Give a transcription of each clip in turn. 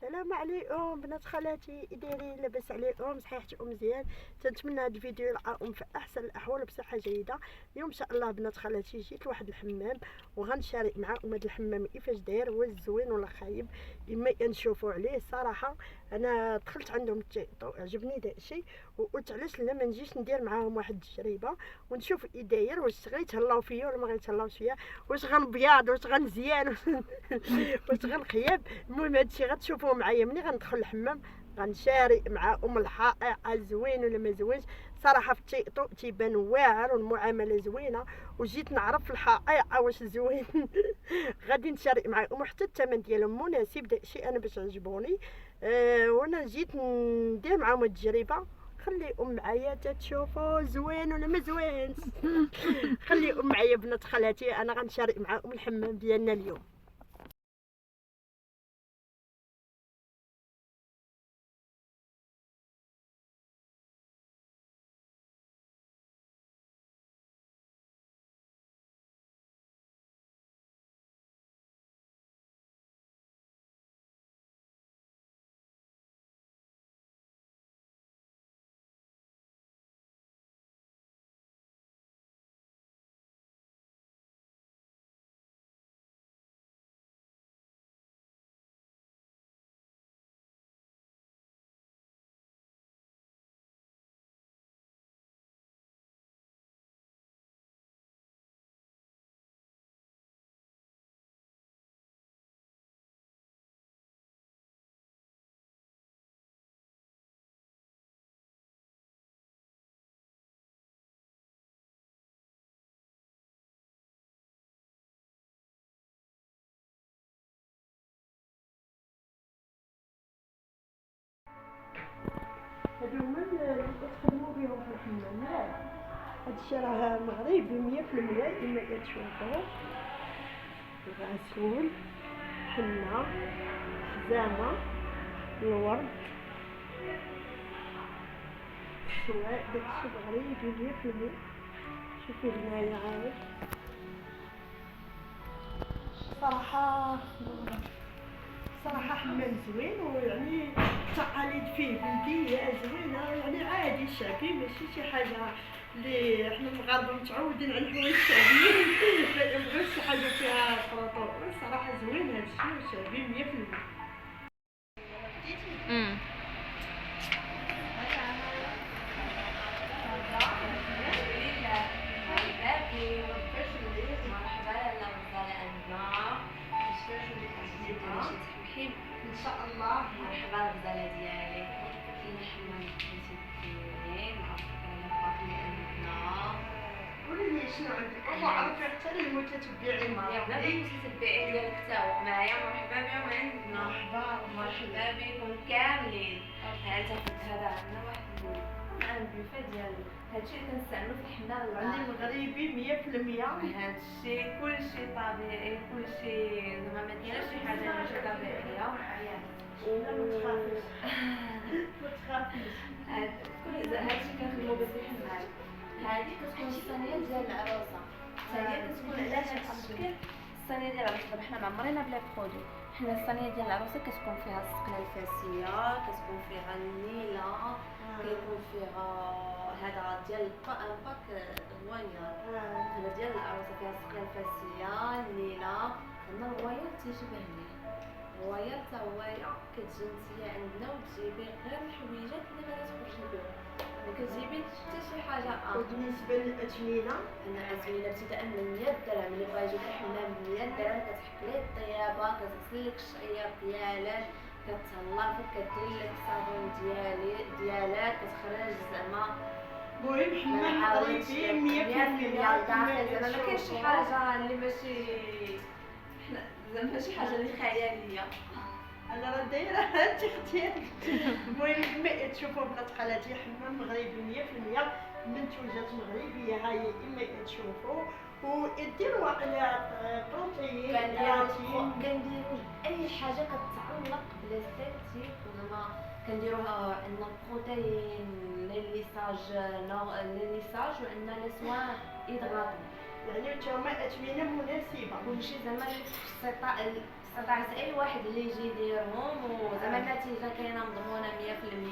السلام عليكم بنات خالاتي، دايرين لاباس عليكم؟ صحيحتكم مزيان؟ تنتمنى هذا الفيديو يلقاكم في احسن الاحوال وبصحه جيده. اليوم ان شاء الله بنات خالاتي جيت لواحد الحمام وغنشارك معكم هذا الحمام كيفاش داير، واش زوين ولا خايب. اما نشوفوا عليه الصراحه انا دخلت عندهم عجبني داكشي وقلت علاش لا ما نجيش ندير معاهم واحد التجربه ونشوف ايه داير، واش غيتهلاو فيا ولا ما غيتهلاوش فيا، واش غنبياض واش غنزيان واش غنخيب. المهم هادشي غتشوفوه معايا ملي غندخل الحمام، غنشارك معاهم الحقيقه زوين ولا ما زوينش. صراحه في التيطو تيبان واعر والمعامله زوينه، وجيت نعرف في الحقيقه واش زوين. غادي نشارك معاكم وحتى الثمن ديالهم مناسب، داكشي انا باش عجبوني. وانا جيت ندير معاهم التجربه. خليهم معايا تتشوفوا زوين ولا ما زوينش. خليهم معايا بنات خالاتي، انا غنشارك معاكم الحمام ديالنا اليوم. هادو هما اللي كتخدمو بيهم في الحمام. هادشي راه مغربي 100%. كما كتشوفو الغسول، حنة، حزامة، الورد، السواق، داكشي مغربي 100%. شوفي هنايا عاد صراحة حمام زوين، ويعني التقاليد فيه بلدية زوينة، يعني عادي شعبي، ماشي شي حاجة اللي حنا المغاربة متعودين على الحوايج الشعبيين. ما يبغيوش شي حاجة فيها بروتوكول. صراحة زوين هادشي وشعبي 100%. ان شاء الله. مرحبا بالغزاله ديالي، كاين حمام كتديري مع الباقي عندنا. قولي لي شنو عندك، ما عرفت حتى المتتبعين مرحبا بالمتتبعين ديالك حتى هو معايا. مرحبا بهم عندنا. مرحبا بكم كاملين. هذا عندنا واحد البوفيه ديال هادشي اللي كنستعملو في الحنه. عندي مغربي 100%. هادشي كلشي طبيعي، كلشي زعما ما كايناش شي حاجه ماشي طبيعيه. هادشي كنخدمو به في الحمام. هادي كتكون الصينيه ديال العروسه، هي كتكون على هاد الشكل. الصينيه ديال العروسه حنا معمرينا بلا برودوي. حنا الصينيه ديال العروسه كتكون فيها السقله الفاسيه، كتكون فيها النيله، كيكون فيها هذا ديال باك غوانيا. هذا ديال العروسه فيها السقله الفاسيه، النيله. عندنا الغوايه تيشبهني الغوايه حتى هوايه كتجي نتيا عندنا، وتجيبي غير الحويجات اللي غادي تخرجي بهم، ما كتجيبي حتى شي حاجه اخرى. وبالنسبه للاثمنه عندنا اثمنه ابتداء من 100 درهم. اللي بغا يجي الحمام ب 100 درهم، كتحك ليه الطيابه، كتغسل لك الشعير ديالك، كتهلا فيك، كدير لك الصابون ديالك، كتخرج زعما. المهم حمام مغربي 100%. زعما ما كاينش شي حاجه اللي ماشي زعما شي حاجه اللي خياليه. انا راه دايره هادشي اختياري. المهم كما تشوفوا بنات خالاتي حمام مغربي 100%، منتوجات مغربيه. هاهي كما كتشوفوا، وديروا على بروتين كنديروا اي حاجه كتعلق بالاستيتيك زعما كنديروها عندنا بروتين لي ليساج وعندنا لي سوان ايدغاطي يعني نتوما اثمنه مناسبه كلشي زعما استطاعت اي واحد اللي يجي يديرهم وزعما النتيجه كاينه مضمونه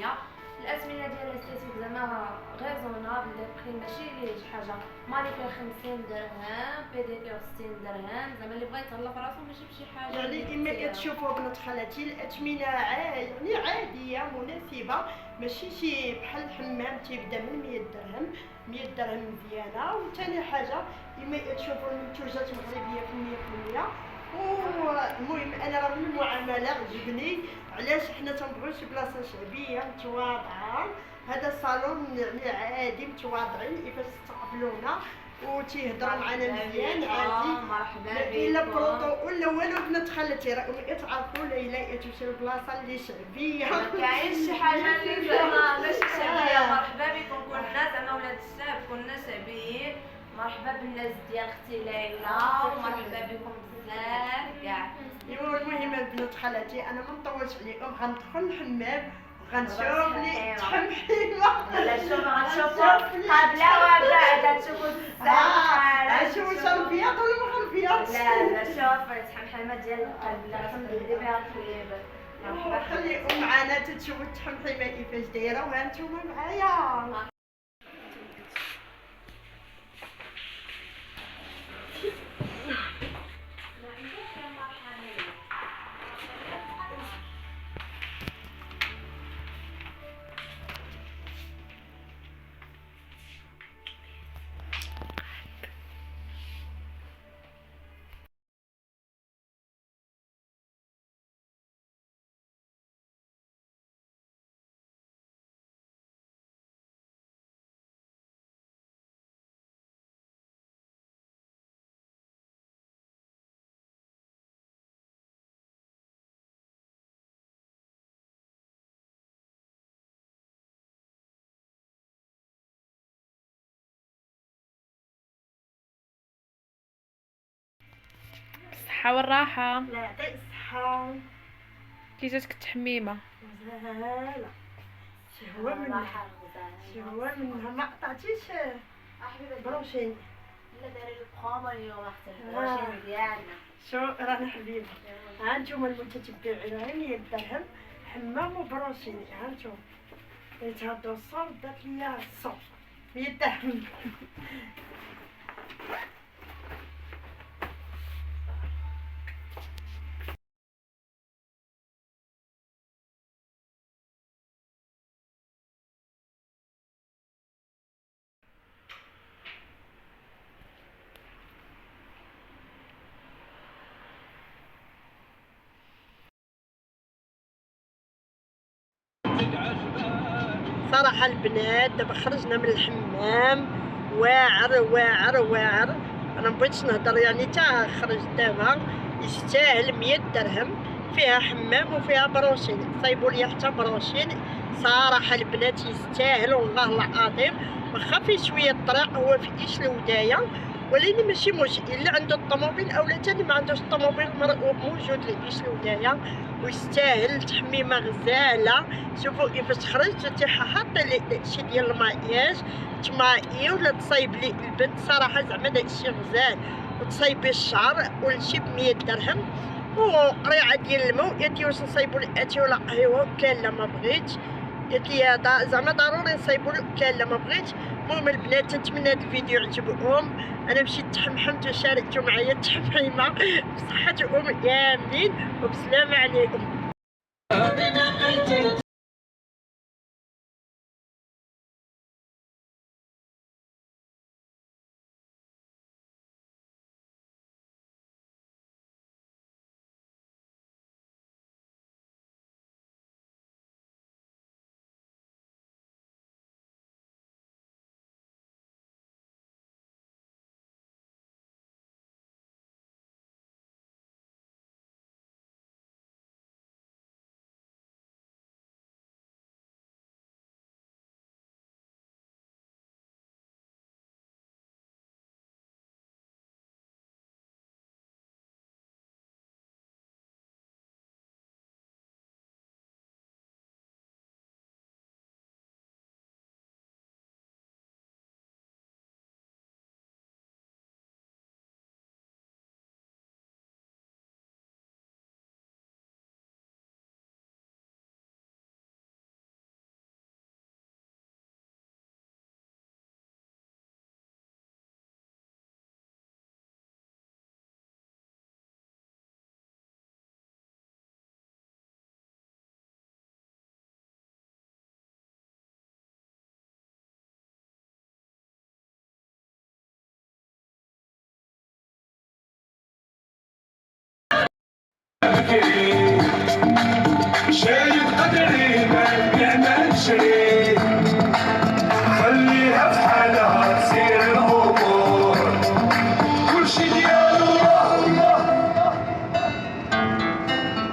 100%. الاسمنه ديال الاستيتيك زعما غيزونابل داك البري ماشي ليه شي حاجه مانيكير 50 درهم بيديكير 60 درهم زعما اللي بغا يتهلا فراسو ماشي بشي حاجه يعني كما كتشوفوا بنات خالتي الاثمنه يعني عاديه مناسبه ماشي شي بحال الحمام تيبدا من 100 درهم 100 درهم مزيانه. وثاني حاجه كما تشوفوا المنتوجات مغربيه في 100%. والمهم انا راه من المعامله عجبني علاش حنا تنبغيو شي بلاصه شعبيه متواضعه. هذا الصالون يعني عادي متواضعين كيفاش استقبلونا وتيهضروا معنا مزيان عادي مرحبا لا الا بروتوكول لا والو. بنات خالتي راكم كتعرفوا ليلى تمشي لبلاصه اللي شعبيه ما كاينش شي حاجه اللي زعما ماشي شعبيه. مرحبا بكم كلنا زعما ولاد الشعب كلنا شعبيين. مرحبا بالناس ديال اختي ليلى ومرحبا بكم بزاف كاع. ايوا المهم البنات خالتي انا ما نطولش عليكم غندخل الحمام وغنشوف لي تحمحيمه. لا شوف غنشوفوا قبل وبعد تشوفوا بزاف شوفوا شربيات ولا ما خربيات. لا شوف تحمحيمه ديال القلب لا تنديري بها الخليب. مرحبا خليكم معنا تشوفوا التحمحيمه كيفاش دايره وهانتوما معايا. الصحة والراحة. لا يعطيك الصحة. كي جاتك التحميمة؟ غزالة شهوة منها شهوة منها ما قطعتيش بروشين. لا داري البرومو اليوم اختي البروشين ديالنا. شو رانا حبيبة ها نتوما المتتبعين 100 درهم حمام وبروشين. ها نتوما يتهدوا الصور دات ليا الصور 100 درهم. صراحة البنات دابا خرجنا من الحمام واعر واعر واعر. انا مبغيتش نهضر يعني تا خرج دابا يستاهل 100 درهم فيها حمام وفيها بروشين. صايبوا لي حتى بروشين صراحة البنات يستاهل والله العظيم. واخا فيه شوية الطريق هو في ايش الوداية ولكن ماشي مشكل اللي عنده الطوموبيل اولا تا اللي ما عندوش الطوموبيل موجود لإيش الوداية ويستاهل. تحميمه غزاله. شوفوا كيفاش خرجت حاطه لي شي ديال الماكياج تماكي ولا تصايب لي البنت صراحه زعما داكشي غزال وتصايبي الشعر والشي ب 100 درهم وقريعه ديال الماء. قالت لي واش نصايبوا لي اتي ولا قهوه كان لا ما بغيتش. قالت لي زعما ضروري نصايبوا لك كان لا ما بغيتش. المهم البنات نتمنى هذا الفيديو عجبكم. انا مشيت تحمحمت وشاركتوا معايا التحميمه بصحتكم يا امين وبسلامه عليكم. شايف